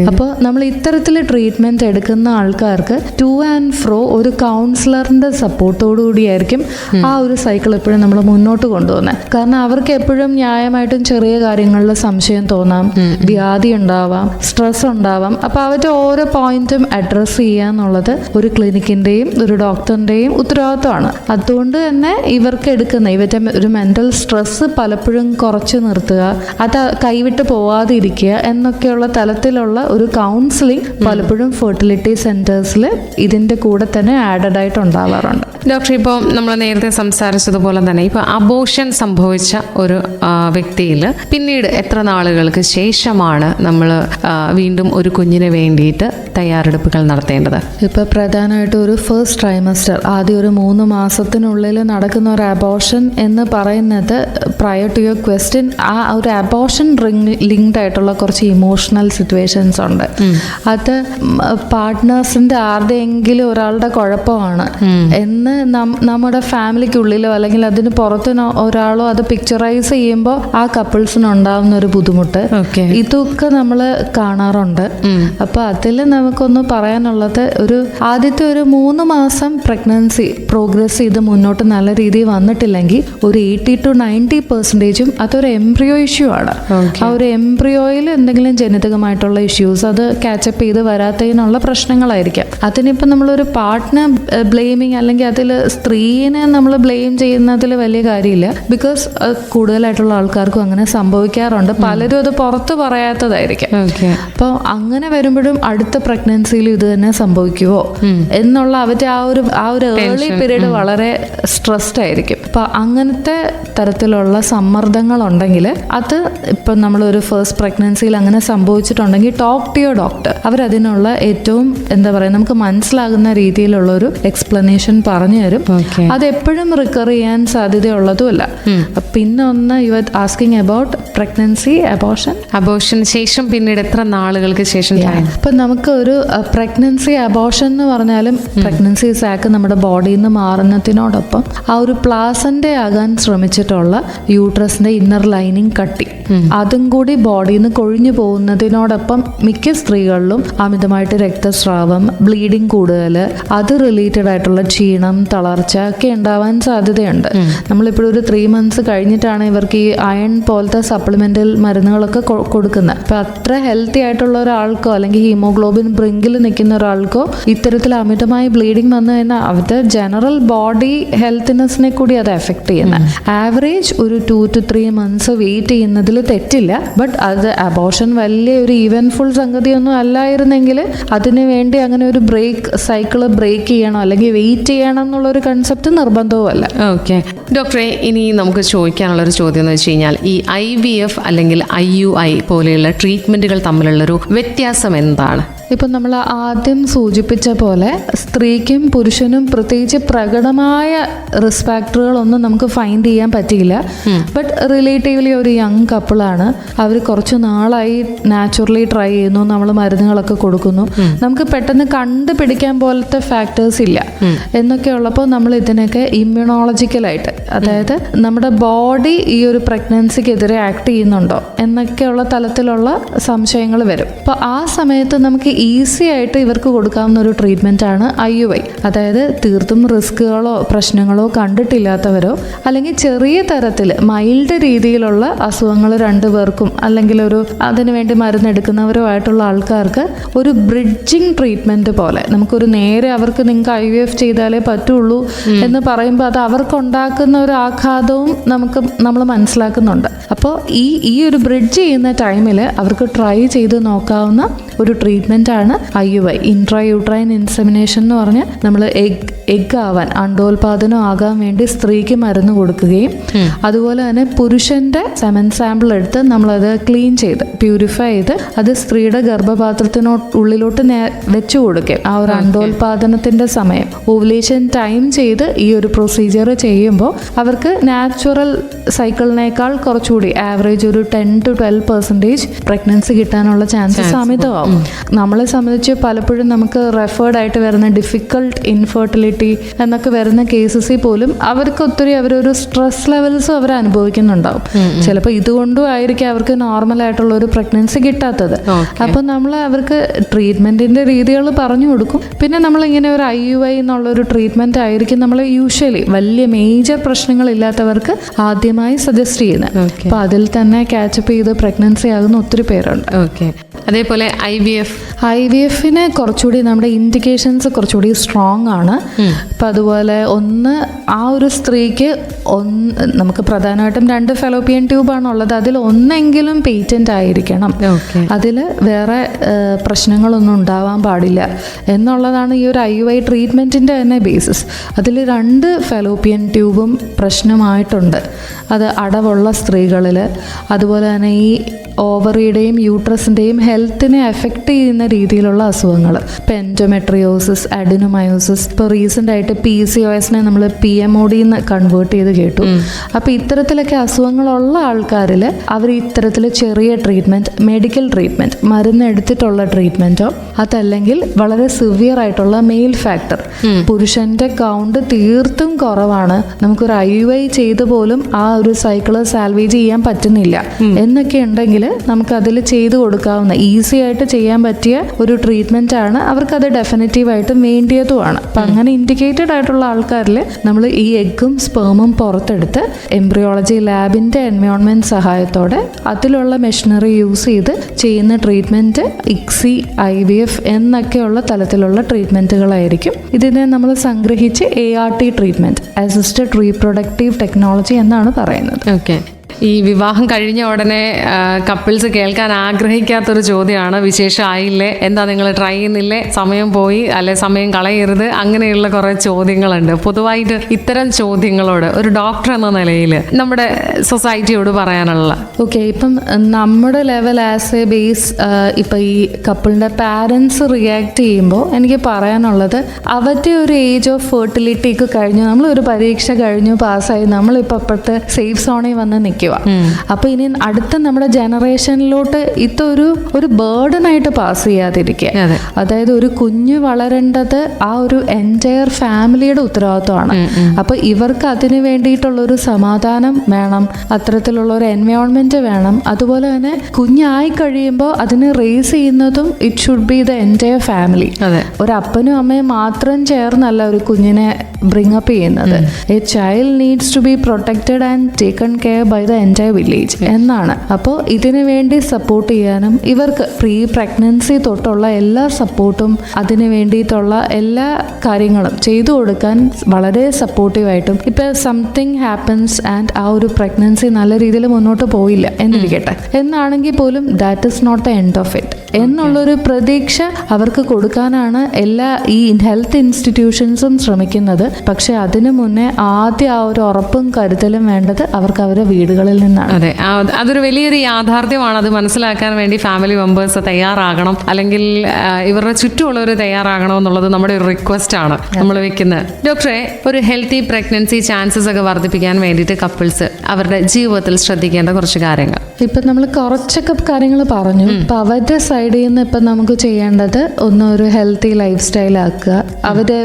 അപ്പോൾ നമ്മൾ ഇത്തരത്തിൽ ട്രീറ്റ്മെൻറ്റ് എടുക്കുന്ന ആൾക്കാർക്ക് ടു ആൻഡ് ഫ്രോ ഒരു കൗൺസിലറിൻ്റെ സപ്പോർട്ടോടു കൂടിയായിരിക്കും ആ ഒരു സൈക്കിൾ എപ്പോഴും നമ്മൾ മുന്നോട്ട് കൊണ്ടുപോകുന്നത്. കാരണം അവർക്ക് എപ്പോഴും ന്യായമായിട്ടും ചെറിയ കാര്യങ്ങളിൽ സംശയം തോന്നാം, വ്യാധി ഉണ്ടാവാം, സ്ട്രെസ് ഉണ്ടാവാം. അപ്പോൾ അവരുടെ ഓരോ പോയിന്റും അഡ്രസ്സ് ചെയ്യുക എന്നുള്ളത് ഒരു ക്ലിനിക്കിൻ്റെയും ഒരു ഡോക്ടറിൻ്റെയും ഉത്തരവാദിത്തമാണ്. അതുകൊണ്ട് തന്നെ ഇവർക്ക് ഇവരുടെ ഒരു മെൻ്റൽ സ്ട്രെസ് പലപ്പോഴും കുറച്ച് നിർത്തുക, അത് കൈവിട്ട് പോവാതിരിക്കുക എന്നൊക്കെയുള്ള തലത്തിലുള്ള ഒരു കൗൺസിലിംഗ് പലപ്പോഴും ഫെർട്ടിലിറ്റി സെൻറ്റേഴ്സിൽ ഇതിൻ്റെ കൂടെ തന്നെ ആഡഡ് ആയിട്ട് ഉണ്ടാവാറുണ്ട്. ഡോക്ടർ, ഇപ്പോൾ നമ്മൾ നേരത്തെ സംസാരിച്ചതുപോലെ തന്നെ ഇപ്പോൾ അബോർഷൻ സംഭവിച്ച ഒരു വ്യക്തിയിൽ പിന്നീട് എത്ര നാളുകൾക്ക് ശേഷമാണ് നമ്മൾ വീണ്ടും ഒരു കുഞ്ഞിന് വേണ്ടിയിട്ട് തയ്യാറെടുപ്പുകൾ നടത്തേണ്ടത്? ഇപ്പോൾ പ്രധാനമായിട്ടും ഒരു ഫസ്റ്റ് ട്രൈമസ്റ്റർ, ആദ്യം ഒരു 3 മാസത്തിനുള്ളിൽ നടക്കുന്ന ഒരു അബോർഷൻ എന്ന് പറയുന്നത്, പ്രയർ ടു യുവർ ക്വസ്റ്റ്യൻ, ആ ഒരു അബോർഷൻ ലിങ്ക്ഡ് ആയിട്ടുള്ള കുറച്ച് ഇമോഷണൽ സിറ്റുവേഷൻസ് ഉണ്ട്. അത് പാർട്ട്നേഴ്സിൻ്റെ ആരുടെയെങ്കിലും ഒരാളുടെ കുഴപ്പമാണ് എന്ന് നമ്മുടെ ഫാമിലിക്കുള്ളിലോ അല്ലെങ്കിൽ അതിന് പുറത്ത് ഒരാളോ അത് പിക്ചറൈസ് ചെയ്യുമ്പോൾ ആ കപ്പിൾസിന് ഉണ്ടാവുന്ന ഒരു ബുദ്ധിമുട്ട്, ഇതൊക്കെ നമ്മൾ കാണാറുണ്ട്. അപ്പോൾ അതിൽ നമുക്കൊന്ന് പറയാനുള്ളത്, ആദ്യത്തെ ഒരു 3 മാസം പ്രഗ്നൻസി പ്രോഗ്രസ് ചെയ്ത് മുന്നോട്ട് നല്ല രീതിയിൽ വന്നിട്ടില്ലെങ്കിൽ ഒരു 80-90% അതൊരു എംബ്രിയോ ഇഷ്യൂ ആണ്. ആ ഒരു എംബ്രിയോയിൽ എന്തെങ്കിലും ജനിതകമായിട്ടുള്ള ഇഷ്യൂസ്, അത് കാച്ചപ്പ് ചെയ്ത് വരാത്തതിനുള്ള പ്രശ്നങ്ങളായിരിക്കാം. അതിനിപ്പോൾ നമ്മളൊരു പാർട്ട്ണർ ബ്ലെയിമിങ് അല്ലെങ്കിൽ അതിൽ സ്ത്രീനെ നമ്മൾ ബ്ലെയിം ചെയ്യുന്നതിൽ വലിയ കാര്യമില്ല. ബിക്കോസ് കൂടുതലായിട്ടുള്ള ആൾക്കാർക്കും അങ്ങനെ സംഭവിക്കാറുണ്ട്. പലരും അത് പുറത്ത് പറയാത്തതായിരിക്കും. അപ്പോൾ അങ്ങനെ വരുമ്പോഴും അടുത്ത പ്രഗ്നൻസിയിൽ ഇത് തന്നെ സംഭവിക്കുമോ എന്നുള്ള അവരുടെ ആ ഒരു ഏർലി പീരീഡ് വളരെ സ്ട്രെസ്ഡ് ആയിരിക്കും. അപ്പോൾ അങ്ങനത്തെ തരത്തിലുള്ള സമ്മർദ്ദങ്ങളുണ്ടെങ്കിൽ അത് ഇപ്പം നമ്മളൊരു ഫസ്റ്റ് പ്രഗ്നൻസിയിൽ അങ്ങനെ സംഭവിച്ചിട്ടുണ്ടെങ്കിൽ ടോക്ക് ടു യുവർ ഡോക്ടർ. അവരതിനുള്ള ഏറ്റവും എന്താ പറയുക, നമുക്ക് മനസ്സിലാകുന്ന രീതിയിലുള്ളൊരു എക്സ്പ്ലനേഷൻ പറഞ്ഞു തരും. അതെപ്പോഴും റിക്കർ ചെയ്യാൻ സാധ്യതയുള്ളതുമല്ല. പിന്നെ ഒന്ന്, you are asking about pregnancy abortion ശേഷം പിന്നീട് എത്ര നാളുകൾക്ക് ശേഷം? ഇപ്പം നമുക്ക് ഒരു പ്രഗ്നൻസി അബോർഷൻ എന്ന് പറഞ്ഞാലും പ്രഗ്നൻസി സാക്ക് നമ്മുടെ ബോഡിയിൽ നിന്ന് മാറുന്നതിനോടൊപ്പം ആ ഒരു പ്ലാസൻ്റ ആകാൻ ശ്രമിച്ചിട്ടുള്ള യൂട്രസിൻ്റെ ഇന്നർ ലൈനിങ് കട്ടി, അതും കൂടി ബോഡിയിൽ നിന്ന് കൊഴിഞ്ഞു പോകുന്നതിനോടൊപ്പം മിക്ക സ്ത്രീകളിലും അമിതമായിട്ട് രക്തസ്രാവം, ബ്ലീഡിങ് കൂടുതൽ, അത് റിലേറ്റഡ് ആയിട്ടുള്ള ക്ഷീണം, തളർച്ച ഒക്കെ ഉണ്ടാവാൻ സാധ്യതയുണ്ട്. നമ്മളിപ്പോഴും ഒരു 3 months കഴിഞ്ഞിട്ടാണ് ഇവർക്ക് ഈ അയൺ പോലത്തെ സപ്ലിമെന്റൽ മരുന്നുകളൊക്കെ കൊടുക്കുന്നത്. അപ്പൊ അത്ര ഹെൽത്തി ആയിട്ടുള്ള ഒരാൾക്കോ അല്ലെങ്കിൽ ഹീമോഗ്ലോബിൻ ബ്രിങ്കിൽ നിൽക്കുന്ന ഒരാൾക്കോ ഇത്തരത്തിൽ അമിതമായി ബ്ലീഡിങ് വന്നു കഴിഞ്ഞാൽ അവരുടെ ജനറൽ ബോഡി ഹെൽത്തിനെസ്സിനെ കൂടി അത് എഫക്ട് ചെയ്യുന്നത്. ആവറേജ് ഒരു 2 to 3 months വെയിറ്റ് ചെയ്യുന്നതിൽ തെറ്റില്ല. ബട്ട് അത് അബോർഷൻ വലിയ ഒരു ഈവൻഫുൾ സംഗതിയൊന്നും അല്ലായിരുന്നെങ്കിൽ അതിന് വേണ്ടി അങ്ങനെ ഒരു സൈക്കിള് ബ്രേക്ക് ചെയ്യണം അല്ലെങ്കിൽ വെയിറ്റ് ചെയ്യണം എന്നുള്ളൊരു കൺസെപ്റ്റ് നിർബന്ധവുമല്ല. ഓക്കെ ഡോക്ടറെ, ഇനി നമുക്ക് ചോദിക്കാനുള്ളൊരു ചോദ്യം എന്ന് വെച്ച് കഴിഞ്ഞാൽ ഈ IVF അല്ലെങ്കിൽ IUI പോലെയുള്ള ട്രീറ്റ്മെന്റുകൾ തമ്മിലുള്ളൊരു വ്യത്യാസം എന്താണ്? ഇപ്പം നമ്മൾ ആദ്യം സൂചിപ്പിച്ച പോലെ സ്ത്രീക്കും പുരുഷനും പ്രത്യേകിച്ച് പ്രകടമായ റിസ്ക് ഫാക്ടറുകളൊന്നും നമുക്ക് ഫൈൻഡ് ചെയ്യാൻ പറ്റിയില്ല. ബട്ട് റിലേറ്റീവ്ലി ഒരു യങ് കപ്പിളാണ്, അവർ കുറച്ച് നാളായി നാച്ചുറലി ട്രൈ ചെയ്യുന്നു, നമ്മൾ മരുന്നുകളൊക്കെ കൊടുക്കുന്നു, നമുക്ക് പെട്ടെന്ന് കണ്ടുപിടിക്കാൻ പോലത്തെ ഫാക്ടേഴ്സ് ഇല്ല എന്നൊക്കെ ഉള്ളപ്പോൾ നമ്മൾ ഇതിനൊക്കെ ഇമ്മ്യൂണോളജിക്കലായിട്ട്, അതായത് നമ്മുടെ ബോഡി ഈ ഒരു പ്രഗ്നൻസിക്കെതിരെ ആക്ട് ചെയ്യുന്നുണ്ടോ എന്നൊക്കെയുള്ള തലത്തിലുള്ള സംശയങ്ങൾ വരും. അപ്പോൾ ആ സമയത്ത് നമുക്ക് ഈസി ആയിട്ട് ഇവർക്ക് കൊടുക്കാവുന്ന ഒരു ട്രീറ്റ്മെന്റ് ആണ് IUI. അതായത് തീർത്തും റിസ്കുകളോ പ്രശ്നങ്ങളോ കണ്ടിട്ടില്ലാത്തവരോ അല്ലെങ്കിൽ ചെറിയ തരത്തിൽ മൈൽഡ് രീതിയിലുള്ള അസുഖങ്ങൾ രണ്ടുപേർക്കും അല്ലെങ്കിൽ ഒരു അതിനുവേണ്ടി മരുന്നെടുക്കുന്നവരോ ആയിട്ടുള്ള ആൾക്കാർക്ക് ഒരു ബ്രിഡ്ജിങ് ട്രീറ്റ്മെന്റ് പോലെ നമുക്കൊരു നേരെ അവർക്ക് നിങ്ങൾക്ക് IVF ചെയ്താലേ പറ്റുള്ളൂ എന്ന് പറയുമ്പോൾ അത് അവർക്കുണ്ടാക്കുന്ന ഒരു ആഘാതവും നമ്മൾ മനസ്സിലാക്കുന്നുണ്ട്. അപ്പോൾ ഈ ഒരു ബ്രിഡ്ജ് ചെയ്യുന്ന ടൈമിൽ അവർക്ക് ട്രൈ ചെയ്ത് നോക്കാവുന്ന ഒരു ട്രീറ്റ്മെന്റ് ആണ് IUI, ഇൻട്രായൂട്രൈൻ ഇൻസെമിനേഷൻ എന്ന് പറഞ്ഞാൽ നമ്മൾ എഗ് ആവാൻ, അണ്ടോൽപാദനം ആകാൻ വേണ്ടി സ്ത്രീക്ക് മരുന്ന് കൊടുക്കുകയും അതുപോലെ തന്നെ പുരുഷന്റെ സെമൻ സാമ്പിൾ എടുത്ത് നമ്മളത് ക്ലീൻ ചെയ്ത് പ്യൂരിഫൈ ചെയ്ത് അത് സ്ത്രീയുടെ ഗർഭപാത്രത്തിനുള്ളിലോട്ട് വെച്ചു കൊടുക്കുകയും ആ ഒരു അണ്ടോൽപാദനത്തിന്റെ സമയം ഓവുലേഷൻ ടൈം ചെയ്ത് ഈ ഒരു പ്രൊസീജിയർ ചെയ്യുമ്പോൾ അവർക്ക് നാച്ചുറൽ സൈക്കിളിനേക്കാൾ കുറച്ചുകൂടി ആവറേജ് ഒരു 10 to 12% പ്രഗ്നൻസി കിട്ടാനുള്ള ചാൻസസ് അമിതമാവും. നമ്മളെ സംബന്ധിച്ച് പലപ്പോഴും നമുക്ക് റെഫേർഡ് ആയിട്ട് വരുന്ന ഡിഫിക്കൾട്ട് ഇൻഫെർട്ടിലിറ്റി എന്നൊക്കെ വരുന്ന കേസസിൽ പോലും അവർക്ക് ഒത്തിരി അവരൊരു സ്ട്രെസ് ലെവൽസും അവർ അനുഭവിക്കുന്നുണ്ടാവും. ചിലപ്പോൾ ഇതുകൊണ്ടും ആയിരിക്കും അവർക്ക് നോർമൽ ആയിട്ടുള്ള ഒരു പ്രഗ്നൻസി കിട്ടാത്തത്. അപ്പം നമ്മൾ അവർക്ക് ട്രീറ്റ്മെന്റിന്റെ രീതികൾ പറഞ്ഞു കൊടുക്കും. പിന്നെ നമ്മളിങ്ങനെ ഒരു IUI എന്നുള്ളൊരു ട്രീറ്റ്മെന്റ് ആയിരിക്കും നമ്മൾ യൂഷ്വലി വലിയ മേജർ പ്രശ്നങ്ങളില്ലാത്തവർക്ക് ആദ്യമായി സജസ്റ്റ് ചെയ്യുന്നത്. അപ്പൊ അതിൽ തന്നെ ക്യാച്ചപ്പ് ചെയ്ത് പ്രഗ്നൻസി ആകുന്ന ഒത്തിരി പേരുണ്ട്. ഓക്കെ, അതേപോലെ IVF-ന് കുറച്ചുകൂടി നമ്മുടെ ഇൻഡിക്കേഷൻസ് കുറച്ചുകൂടി സ്ട്രോങ് ആണ്. അപ്പം അതുപോലെ ഒന്ന് ആ ഒരു സ്ത്രീക്ക് നമുക്ക് പ്രധാനമായിട്ടും 2 ഫെലോപ്പിയൻ ട്യൂബാണ് ഉള്ളത്. അതിൽ ഒന്നെങ്കിലും പേറ്റന്റ് ആയിരിക്കണം, അതിൽ വേറെ പ്രശ്നങ്ങളൊന്നും ഉണ്ടാവാൻ പാടില്ല എന്നുള്ളതാണ് ഈ ഒരു IUI ട്രീറ്റ്മെൻറ്റിൻ്റെ തന്നെ ബേസിസ്. അതിൽ 2 ഫെലോപ്പിയൻ ട്യൂബും പ്രശ്നമായിട്ടുണ്ട്. അത് അടവുള്ള സ്ത്രീകളിൽ, അതുപോലെ തന്നെ ഈ ഓവറിയുടെയും യൂട്രസിൻ്റെയും ഹെൽത്തിനെ എഫക്റ്റ് ചെയ്യുന്ന രീതിയിലുള്ള അസുഖങ്ങൾ, ഇപ്പം എൻഡോമെട്രിയോസിസ്, അഡിനോമയോസിസ്, ഇപ്പോൾ റീസെൻ്റ് ആയിട്ട് PCOS-നെ നമ്മൾ PMOD എന്ന് കൺവേർട്ട് ചെയ്ത് കേട്ടു. അപ്പോൾ ഇത്തരത്തിലൊക്കെ അസുഖങ്ങളുള്ള ആൾക്കാരിൽ അവർ ഇത്തരത്തിൽ ചെറിയ ട്രീറ്റ്മെൻറ്റ്, മെഡിക്കൽ ട്രീറ്റ്മെൻറ്റ്, മരുന്ന് എടുത്തിട്ടുള്ള ട്രീറ്റ്മെൻറ്റോ അതല്ലെങ്കിൽ വളരെ സിവിയർ ആയിട്ടുള്ള മെയിൽ ഫാക്ടർ, പുരുഷൻ്റെ കൗണ്ട് തീർത്തും കുറവാണ്, നമുക്കൊരു IUI ചെയ്ത് പോലും ആ ഒരു സൈക്കിള് സാൽവേജ് ചെയ്യാൻ പറ്റുന്നില്ല എന്നൊക്കെ ഉണ്ടെങ്കിൽ നമുക്കതിൽ ചെയ്തു കൊടുക്കാവുന്ന ഈസി ആയിട്ട് ചെയ്യാൻ പറ്റിയ ഒരു ട്രീറ്റ്മെന്റ് ആണ്. അവർക്കത് ഡെഫിനറ്റീവായിട്ടും വേണ്ടിയതുമാണ്. അപ്പം അങ്ങനെ ഇൻഡിക്കേറ്റഡ് ആയിട്ടുള്ള ആൾക്കാരിൽ നമ്മൾ ഈ എഗ്ഗും സ്പേമും പുറത്തെടുത്ത് എംബ്രിയോളജി ലാബിന്റെ എൻവയോൺമെന്റ് സഹായത്തോടെ അതിലുള്ള മെഷീനറി യൂസ് ചെയ്ത് ചെയ്യുന്ന ട്രീറ്റ്മെന്റ് ICSI, IVF എന്നൊക്കെയുള്ള തലത്തിലുള്ള ട്രീറ്റ്മെന്റുകളായിരിക്കും. ഇതിനെ നമ്മൾ സംഗ്രഹിച്ച് ART treatment, assisted reproductive technology എന്നാണ് പറയുന്നത്. ഓക്കെ, ഈ വിവാഹം കഴിഞ്ഞ ഉടനെ കപ്പിൾസ് കേൾക്കാൻ ആഗ്രഹിക്കാത്തൊരു ചോദ്യമാണ്, വിശേഷമായില്ലേ, എന്താ നിങ്ങൾ ട്രൈ ചെയ്യുന്നില്ലേ, സമയം പോയി അല്ലെ സമയം കളയരുത്, അങ്ങനെയുള്ള കുറേ ചോദ്യങ്ങളുണ്ട്. പൊതുവായിട്ട് ഇത്തരം ചോദ്യങ്ങളോട് ഒരു ഡോക്ടർ എന്ന നിലയിൽ നമ്മുടെ സൊസൈറ്റിയോട് പറയാനുള്ള ഇപ്പം നമ്മുടെ ലെവൽ ആസ് എ ബേസ് ഇപ്പം ഈ കപ്പിളിൻ്റെ പാരൻസ് റിയാക്ട് ചെയ്യുമ്പോൾ എനിക്ക് പറയാനുള്ളത്, അവരുടെ ഒരു ഏജ് ഓഫ് ഫെർട്ടിലിറ്റിക്ക് കഴിഞ്ഞു, നമ്മളൊരു പരീക്ഷ കഴിഞ്ഞു പാസ്സായി, നമ്മളിപ്പോൾ അപ്പോഴത്തെ സേഫ് സോണിൽ വന്ന് നിൽക്കും. ഇരിക്കുക. അപ്പൊ ഇനി അടുത്ത നമ്മുടെ ജനറേഷനിലോട്ട് ഒരു ബേർഡനായിട്ട് പാസ് ചെയ്യാതിരിക്കുക. അതായത് ഒരു കുഞ്ഞ് വളരേണ്ടത് ആ ഒരു എൻറ്റയർ ഫാമിലിയുടെ ഉത്തരവാദിത്വമാണ്. അപ്പൊ ഇവർക്ക് അതിന് വേണ്ടിയിട്ടുള്ള ഒരു സമാധാനം വേണം, അത്തരത്തിലുള്ള ഒരു എൻവയോൺമെന്റ് വേണം. അതുപോലെ തന്നെ കുഞ്ഞായി കഴിയുമ്പോൾ അതിനെ റേസ് ചെയ്യുന്നതും it should be the entire family. ഒരു അപ്പനും അമ്മയും മാത്രം ചേർന്നല്ല ഒരു കുഞ്ഞിനെ ബ്രിങ് അപ്പ് ചെയ്യുന്നത്. A child needs to be protected and taken care by the entire village എന്നാണ്. അപ്പോൾ ഇതിനു വേണ്ടി സപ്പോർട്ട് ചെയ്യാനും ഇവർക്ക് പ്രീ പ്രഗ്നൻസി തൊട്ടുള്ള എല്ലാ സപ്പോർട്ടും അതിന് വേണ്ടിയിട്ടുള്ള എല്ലാ കാര്യങ്ങളും ചെയ്തു കൊടുക്കാൻ വളരെ സപ്പോർട്ടീവായിട്ടും. ഇപ്പം സംതിങ് ഹാപ്പൻസ് ആൻഡ് ആ ഒരു പ്രഗ്നൻസി നല്ല രീതിയിൽ മുന്നോട്ട് പോയില്ല എന്നിരിക്കട്ടെ, എന്നാണെങ്കിൽ പോലും that is not the end of it എന്നുള്ളൊരു പ്രതീക്ഷ അവർക്ക് കൊടുക്കാനാണ് എല്ലാ ഈ ഹെൽത്ത് ഇൻസ്റ്റിറ്റ്യൂഷൻസും ശ്രമിക്കുന്നത്. പക്ഷെ അതിനു മുന്നേ ആദ്യം ആ ഒരു ഉറപ്പും കരുതലും വേണ്ടത് അവർക്ക് അവരുടെ വീടുകളിൽ നിന്നാണ്. അതെ, അതൊരു വലിയൊരു യാഥാർത്ഥ്യമാണ്. അത് മനസ്സിലാക്കാൻ വേണ്ടി ഫാമിലി മെമ്പേഴ്സ് തയ്യാറാകണം, അല്ലെങ്കിൽ ഇവരുടെ ചുറ്റുമുള്ളവർ തയ്യാറാകണം എന്നുള്ളത് നമ്മുടെ ഒരു റിക്വസ്റ്റ് ആണ് നമ്മൾ വെക്കുന്നത്. ഡോക്ടറെ, ഒരു ഹെൽത്തി പ്രഗ്നൻസി ചാൻസസ് ഒക്കെ വർദ്ധിപ്പിക്കാൻ വേണ്ടിയിട്ട് കപ്പിൾസ് അവരുടെ ജീവിതത്തിൽ ശ്രദ്ധിക്കേണ്ട കുറച്ച് കാര്യങ്ങൾ ഇപ്പം നമ്മൾ കുറച്ചൊക്കെ കാര്യങ്ങൾ പറഞ്ഞു. ഇപ്പം അവരുടെ സൈഡിൽ നിന്ന് ഇപ്പം നമുക്ക് ചെയ്യേണ്ടത് ഒന്ന് ഒരു ഹെൽത്തി ലൈഫ് സ്റ്റൈൽ ആക്കുക. അവരുടെ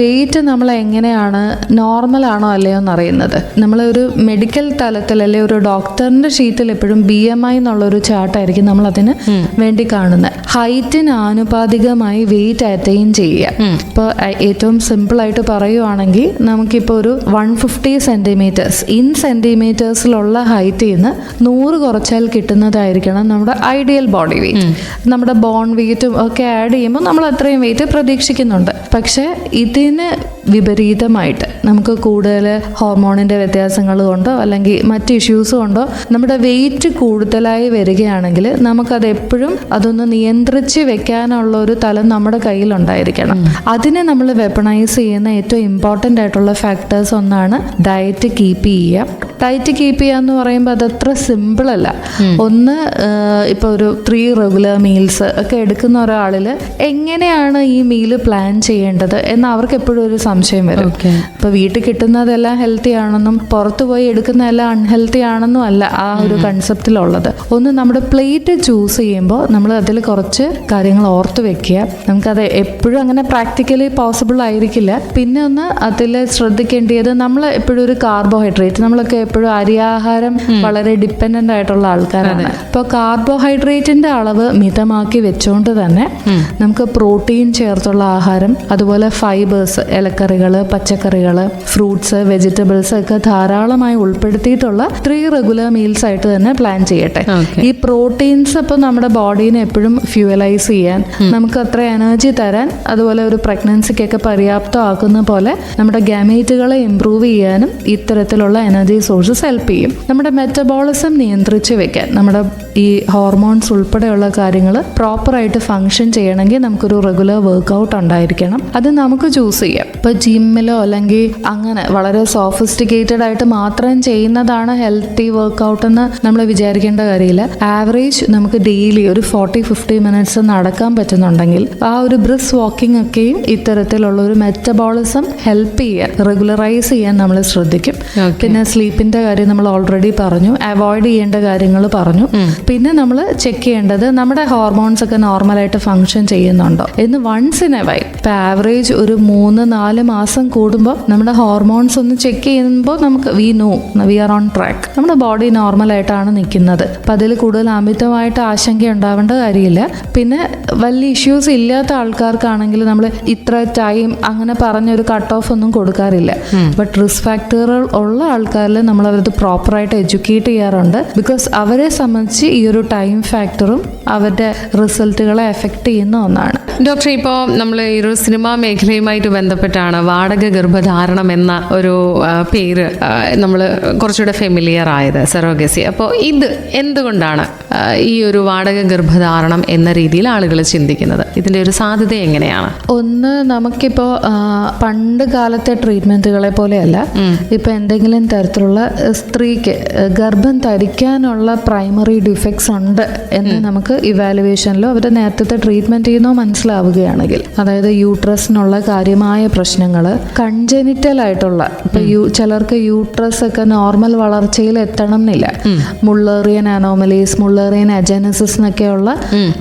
വെയിറ്റ് നമ്മൾ എങ്ങനെയാണ്, നോർമൽ ആണോ അല്ലയോ എന്നറിയുന്നത് നമ്മളൊരു മെഡിക്കൽ തലത്തിൽ അല്ലെ ഒരു ഡോക്ടറിന്റെ ഷീറ്റിൽ എപ്പോഴും BMI എന്നുള്ളൊരു ചാർട്ടായിരിക്കും നമ്മൾ അതിന് വേണ്ടി കാണുന്നത്. ഹൈറ്റിന് ആനുപാതികമായി വെയിറ്റ് അറ്റൈൻ ചെയ്യുക. ഇപ്പോൾ ഏറ്റവും സിമ്പിളായിട്ട് പറയുവാണെങ്കിൽ നമുക്കിപ്പോൾ ഒരു 150 സെൻറ്റിമീറ്റേഴ്സ് ഇൻ സെൻറ്റിമീറ്റേഴ്സിലുള്ള ഹൈറ്റിൽ നിന്ന് 100 കുറച്ചാൽ കിട്ടുന്നതായിരിക്കണം നമ്മുടെ ഐഡിയൽ ബോഡി വെയിറ്റ്. നമ്മുടെ ബോൺ വെയിറ്റും ഒക്കെ ആഡ് ചെയ്യുമ്പോൾ നമ്മൾ അത്രയും വെയിറ്റ് പ്രതീക്ഷിക്കുന്നുണ്ട്. പക്ഷേ ഇതിന് വിപരീതമായിട്ട് നമുക്ക് കൂടുതൽ ഹോർമോണിൻ്റെ വ്യത്യാസങ്ങൾ കൊണ്ടോ അല്ലെങ്കിൽ മറ്റ് ഇഷ്യൂസ് കൊണ്ടോ നമ്മുടെ വെയിറ്റ് കൂടുതലായി വരികയാണെങ്കിൽ നമുക്കത് എപ്പോഴും അതൊന്ന് നിയന്ത്രിച്ച് വെക്കാനുള്ള ഒരു തലം നമ്മുടെ കയ്യിലുണ്ടായിരിക്കണം. അതിനെ നമ്മൾ വെപ്പണൈസ് ചെയ്യുന്ന ഏറ്റവും ഇമ്പോർട്ടൻ്റ് ആയിട്ടുള്ള ഫാക്ടേഴ്സ് ഒന്നാണ് ഡയറ്റ് കീപ്പ് ചെയ്യുക. ഡയറ്റ് കീപ്പ് ചെയ്യുക എന്ന് പറയുമ്പോൾ അതത്ര സിമ്പിളല്ല. ഒന്ന് ഇപ്പോൾ ഒരു 3 റെഗുലർ മീൽസ് ഒക്കെ എടുക്കുന്ന ഒരാളിൽ എങ്ങനെയാണ് ഈ മീല് പ്ലാൻ ചെയ്യേണ്ടത് എന്ന് അവർക്ക് എപ്പോഴും ഒരു സംശയം വരും. ഇപ്പോൾ വീട്ടിൽ കിട്ടുന്നതെല്ലാം ഹെൽത്തി ആണെന്നും പുറത്തു പോയി എടുക്കുന്നതെല്ലാം അൺഹെൽത്തി ആണെന്നും അല്ല ആ ഒരു കൺസെപ്റ്റിലുള്ളത്. ഒന്ന് നമ്മുടെ പ്ലേറ്റ് ചൂസ് ചെയ്യുമ്പോൾ നമ്മൾ അതിൽ കുറച്ച് കാര്യങ്ങൾ ഓർത്ത് വെക്കുക. നമുക്കത് എപ്പോഴും അങ്ങനെ പ്രാക്ടിക്കലി പോസിബിൾ ആയിരിക്കില്ല. പിന്നെ ഒന്ന് അതിൽ ശ്രദ്ധിക്കേണ്ടത് നമ്മൾ എപ്പോഴും ഒരു കാർബോഹൈഡ്രേറ്റ്, നമ്മളൊക്കെ എപ്പോഴും അരിയാഹാരം വളരെ ഡിപ്പെൻഡൻ്റ് ആയിട്ടുള്ള ആൾക്കാരാണ്. ഇപ്പോൾ കാർബോഹൈഡ്രേറ്റിൻ്റെ അളവ് മിതമാക്കി വെച്ചുകൊണ്ട് തന്നെ നമുക്ക് പ്രോട്ടീൻ ചേർത്തുള്ള ആഹാരം, അതുപോലെ ഫൈബേഴ്സ്, ഇലക്കറികൾ, പച്ചക്കറികൾ, ഫ്രൂട്ട്സ്, വെജിറ്റബിൾസ് ഒക്കെ ധാരാളമായി ഉൾപ്പെടുത്തിയിട്ടുള്ള 3 റെഗുലർ മീൽസ് ആയിട്ട് തന്നെ പ്ലാൻ ചെയ്യട്ടെ. ഈ പ്രോട്ടീൻസ് ഇപ്പോൾ നമ്മുടെ ബോഡീനെ എപ്പോഴും ഫ്യൂവലൈസ് ചെയ്യാൻ, നമുക്ക് അത്ര എനർജി തരാൻ, അതുപോലെ ഒരു പ്രഗ്നൻസിക്കൊക്കെ പര്യാപ്തമാക്കുന്ന പോലെ നമ്മുടെ ഗാമേറ്റുകളെ ഇംപ്രൂവ് ചെയ്യാനും ഇത്തരത്തിലുള്ള എനർജി സോഴ്സസ് ഹെൽപ്പ് ചെയ്യും. നമ്മുടെ മെറ്റബോളിസം നിയന്ത്രിച്ച് വെക്കാൻ, നമ്മുടെ ഈ ഹോർമോൺസ് ഉൾപ്പെടെയുള്ള കാര്യങ്ങൾ പ്രോപ്പറായിട്ട് ഫങ്ഷൻ ചെയ്യണമെങ്കിൽ നമുക്കൊരു റെഗുലർ വർക്കൗട്ട് ഉണ്ടായിരിക്കണം. അത് നമുക്ക് ചൂസ് ചെയ്യാം. ഇപ്പോൾ ജിമ്മിലോ അല്ലെങ്കിൽ അങ്ങനെ വളരെ സോഫിസ്റ്റിക്കേറ്റഡ് ആയിട്ട് മാത്രം ചെയ്യുന്നതാണ് ഹെൽത്തി വർക്കൗട്ട് എന്ന് നമ്മൾ വിചാരിക്കേണ്ട കാര്യമില്ല. ആവറേജ് നമുക്ക് ഡെയിലി ഒരു 40-50 മിനിറ്റ്സ് നടക്കാൻ പറ്റുന്നുണ്ടെങ്കിൽ ആ ഒരു ബ്രിസ്ക് വാക്കിംഗ് ഒക്കെയും ഇത്തരത്തിലുള്ള ഒരു മെറ്റബോളിസം ഹെൽപ്പ് ചെയ്യാൻ, റെഗുലറൈസ് ചെയ്യാൻ നമ്മൾ ശ്രദ്ധിക്കും. പിന്നെ സ്ലീപ്പിന്റെ കാര്യം നമ്മൾ ഓൾറെഡി പറഞ്ഞു, അവോയ്ഡ് ചെയ്യേണ്ട കാര്യങ്ങൾ പറഞ്ഞു. പിന്നെ നമ്മൾ ചെക്ക് ചെയ്യേണ്ടത് നമ്മുടെ ഹോർമോൺസ് ഒക്കെ നോർമലായിട്ട് ഫങ്ഷൻ ചെയ്യുന്നുണ്ടോ എന്ന് വൺസ് ഇൻ എ വൈൽ. ഇപ്പം ആവറേജ് ഒരു 3-4 മാസം കൂടുമ്പോൾ നമ്മുടെ ഹോർമോൺസ് ഒന്ന് ചെക്ക് ചെയ്യുമ്പോൾ നമുക്ക് വി ആർ ഓൺ ട്രാക്ക്, നമ്മുടെ ബോഡി നോർമലായിട്ടാണ് നിൽക്കുന്നത്. അപ്പം അതിൽ കൂടുതൽ അമിതമായിട്ട് ആശങ്ക ഉണ്ടാവേണ്ട കാര്യമില്ല. പിന്നെ വലിയ ഇഷ്യൂസ് ഇല്ലാത്ത ആൾക്കാർക്കാണെങ്കിൽ നമ്മൾ ഇത്ര ടൈം അങ്ങനെ പറഞ്ഞൊരു കട്ട് ഓഫ് ഒന്നും കൊടുക്കാറില്ല. ബട്ട് റിസ്ക് ഫാക്ടറുകൾ ഉള്ള ആൾക്കാരിൽ നമ്മൾ അവരത് പ്രോപ്പറായിട്ട് എഡ്യൂക്കേറ്റ് ചെയ്യാറുണ്ട്. ബിക്കോസ് അവരെ സംബന്ധിച്ച് ഈ ഒരു ടൈം ഫാക്ടറും അവരുടെ റിസൾട്ടുകളെ എഫക്റ്റ് ചെയ്യുന്ന ഒന്നാണ്. ഡോക്ടർ, ഇപ്പോൾ നമ്മൾ ഈ ഒരു സിനിമാ മേഖലയുമായിട്ട് ബന്ധപ്പെട്ടാണ് വാടക ഗർഭധാരണം എന്ന ഒരു പേര് നമ്മൾ കുറച്ചുകൂടെ ഫെമിലിയർ ആയത്, സെറോഗസി. അപ്പോൾ ഇത് എന്തുകൊണ്ടാണ് ഈ ഒരു വാടക ഗർഭധാരണം എന്ന രീതിയിൽ ആളുകൾ ചിന്തിക്കുന്നത്? ഇതിൻ്റെ ഒരു സാധ്യത എങ്ങനെയാണ്? ഒന്ന്, നമുക്കിപ്പോൾ പണ്ട് കാലത്തെ ട്രീറ്റ്മെൻറ്റുകളെ പോലെയല്ല. ഇപ്പം എന്തെങ്കിലും തരത്തിലുള്ള സ്ത്രീക്ക് ഗർഭം ധരിക്കാനുള്ള പ്രൈമറി ഡിഫക്ട്സ് ഉണ്ട് എന്ന് നമുക്ക് ഇവാലുവേഷനിലോ അവരുടെ നേരത്തെ ട്രീറ്റ്മെൻറ്റ് ചെയ്യുന്നോ മനസ്സിലാവുകയാണെങ്കിൽ, അതായത് യൂട്രസിനുള്ള കാര്യമായ പ്രശ്നങ്ങൾ, കൺജെനിറ്റൽ ആയിട്ടുള്ള, ഇപ്പം ചിലർക്ക് യൂട്രസ് ഒക്കെ നോർമൽ വളർച്ചയിൽ എത്തണം എന്നില്ല, മുള്ളേറിയൻ അനോമലീസ്, മുള്ളേറിയൻ അജനസിസ് എന്നൊക്കെയുള്ള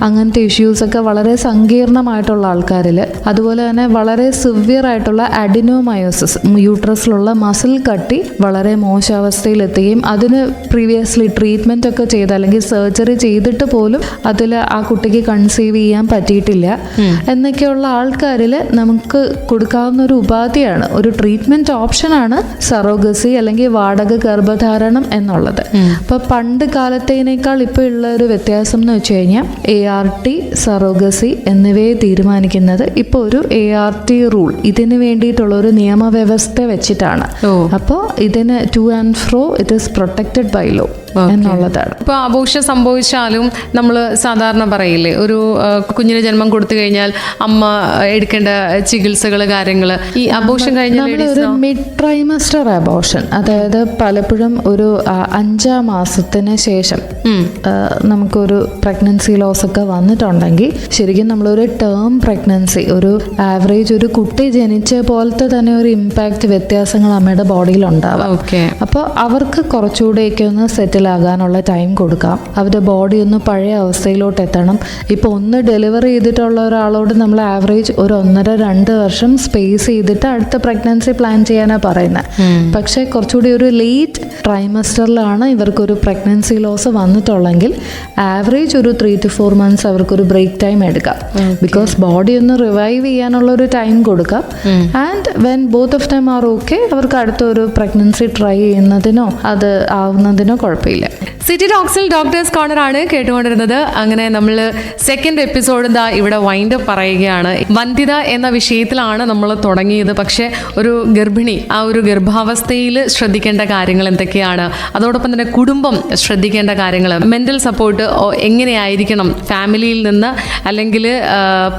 അങ്ങനത്തെ ഇഷ്യൂസ് ഒക്കെ വളരെ സങ്കീർണമായിട്ടുള്ള ആൾക്കാരിൽ, അതുപോലെ തന്നെ വളരെ സിവിയർ ആയിട്ടുള്ള അഡിനോമയോസിസ്, യൂട്രസിലുള്ള മസിൽ കട്ടി വളരെ മോശാവസ്ഥയിലെത്തുകയും അതിന് പ്രീവിയസ്ലി ട്രീറ്റ്മെൻ്റ് ഒക്കെ ചെയ്ത് അല്ലെങ്കിൽ സർജറി ചെയ്തിട്ട് പോലും അതിൽ ആ കുട്ടിക്ക് കൺസീവ് ചെയ്യാൻ പറ്റിയിട്ടില്ല എന്നൊക്കെയുള്ള ആൾക്കാരിൽ നമുക്ക് കൊടുക്കാവുന്ന ഒരു ഉപാധിയാണ്, ഒരു ട്രീറ്റ്മെൻറ്റ് ഓപ്ഷനാണ് സറോഗസി അല്ലെങ്കിൽ വാടക ഗർഭധാരണം എന്നുള്ളത്. അപ്പോൾ പണ്ട് കാലത്തേനേക്കാൾ ഇപ്പോൾ ഉള്ള ഒരു വ്യത്യാസം എന്ന് വെച്ച് കഴിഞ്ഞാൽ ART, സറോഗസി എന്നിവയെ തീരുമാനിക്കുന്നത് ഇപ്പോൾ ഒരു ART റൂൾ, ഇതിന് വേണ്ടിയിട്ടുള്ള ഒരു നിയമവ്യവസ്ഥ വെച്ചിട്ടാണ്. അപ്പോൾ ഇതിന് to and fro it is protected by law എന്നുള്ളതാണ്. ഇപ്പോൾ അബോർഷൻ സംഭവിച്ചാലും നമ്മൾ സാധാരണ പറയില്ലേ, ഒരു കുഞ്ഞിന് ജന്മം കൊടുത്തു കഴിഞ്ഞാൽ അമ്മ എടുക്കേണ്ട ചികിത്സകൾ, കാര്യങ്ങൾ, ഈ അബോർഷൻ കഴിഞ്ഞാൽ ഒരു മിഡ് ട്രൈമസ്റ്റർ അബോർഷൻ, അതായത് പലപ്പോഴും ഒരു 5-ാം മാസത്തിന് ശേഷം നമുക്കൊരു പ്രഗ്നൻസി ലോസ് ഒക്കെ വന്നിട്ടുണ്ടെങ്കിൽ ശരിക്കും നമ്മളൊരു ടേം പ്രഗ്നൻസി, ഒരു ആവറേജ് ഒരു കുട്ടി ജനിച്ച പോലത്തെ തന്നെ ഒരു ഇമ്പാക്റ്റ് വ്യത്യാസങ്ങൾ അമ്മയുടെ ബോഡിയിൽ ഉണ്ടാവാം. അപ്പോൾ അവർക്ക് കുറച്ചുകൂടെയൊക്കെ ഒന്ന് സെറ്റിൽ ആകാനുള്ള ടൈം കൊടുക്കാം, അവരുടെ ബോഡി ഒന്ന് പഴയ അവസ്ഥയിലോട്ട് എത്തണം. ഇപ്പോൾ ഒന്ന് ഡെലിവറി ചെയ്തിട്ടുള്ള ഒരാളോട് നമ്മൾ ആവറേജ് ഒരു 1.5-2 വർഷം സ്പേസ് ചെയ്തിട്ട് അടുത്ത പ്രഗ്നൻസി പ്ലാൻ ചെയ്യാനാണ് പറയുന്നത്. പക്ഷേ കുറച്ചുകൂടി ഒരു ലേറ്റ് ട്രൈമസ്റ്ററിലാണ് ഇവർക്കൊരു പ്രഗ്നൻസി ലോസ് വന്നിട്ടുള്ളെങ്കിൽ ആവറേജ് ഒരു 3 to 4 months അവർക്കൊരു ബ്രേക്ക് ടൈം എടുക്കാം. ബിക്കോസ് ബോഡി ഒന്ന് റിവൈവ് ചെയ്യാനുള്ള ഒരു ടൈം കൊടുക്കാം. And when both of them are okay, അവർക്ക് അടുത്തൊരു പ്രഗ്നൻസി ട്രൈ ചെയ്യുന്നതിനോ അത് ആവുന്നതിനോ കുഴപ്പമില്ല. സിറ്റി ടോക്സിൽ ഡോക്ടേഴ്സ് കോർണർ ആണ് കേട്ടുകൊണ്ടിരുന്നത്. അങ്ങനെ നമ്മൾ സെക്കൻഡ് എപ്പിസോഡ് ഇവിടെ വൈൻഡ് അപ്പ് പറയുകയാണ്. വന്ധ്യത എന്ന വിഷയത്തിലാണ് നമ്മൾ തുടങ്ങിയത്. പക്ഷേ ഒരു ഗർഭിണി ആ ഒരു ഗർഭാവസ്ഥയിൽ ശ്രദ്ധിക്കേണ്ട കാര്യങ്ങൾ എന്തൊക്കെയാണ്, അതോടൊപ്പം തന്നെ കുടുംബം ശ്രദ്ധിക്കേണ്ട കാര്യങ്ങൾ, മെൻ്റൽ സപ്പോർട്ട് എങ്ങനെയായിരിക്കണം ഫാമിലിയിൽ നിന്ന് അല്ലെങ്കിൽ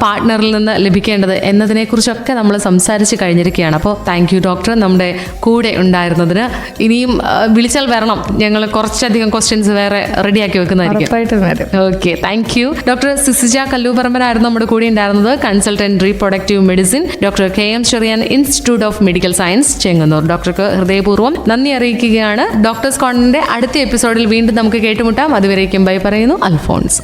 പാർട്ട്ണറിൽ നിന്ന് ലഭിക്കേണ്ടത് എന്നതിനെക്കുറിച്ചൊക്കെ നമ്മൾ സംസാരിച്ച് കഴിഞ്ഞിരിക്കുകയാണ്. അപ്പോൾ താങ്ക് യു ഡോക്ടർ നമ്മുടെ കൂടെ ഉണ്ടായിരുന്നതിന്. ഇനിയും വിളിച്ചാൽ വരണം, ഞങ്ങൾ കുറച്ചധികം ക്വസ്റ്റ്യൻസ് വേറെ റെഡിയാക്കി വെക്കുന്നതായിരിക്കും. Okay, thank you. Doctor Sisija കല്ലൂപറമ്പനായിരുന്നു നമ്മുടെ കൂടെ ഉണ്ടായിരുന്നത്, consultant reproductive medicine, doctor KM Cherian, institute of medical science, Chengannur. ഡോക്ടർക്ക് ഹൃദയപൂർവ്വം നന്ദി അറിയിക്കുകയാണ്. ഡോക്ടേഴ്സ് കോർണറിന്റെ അടുത്ത എപ്പിസോഡിൽ വീണ്ടും നമുക്ക് കേട്ടുമുട്ടാം. അതുവരേക്കും ബൈ പറയുന്നു അൽഫോൺസ്.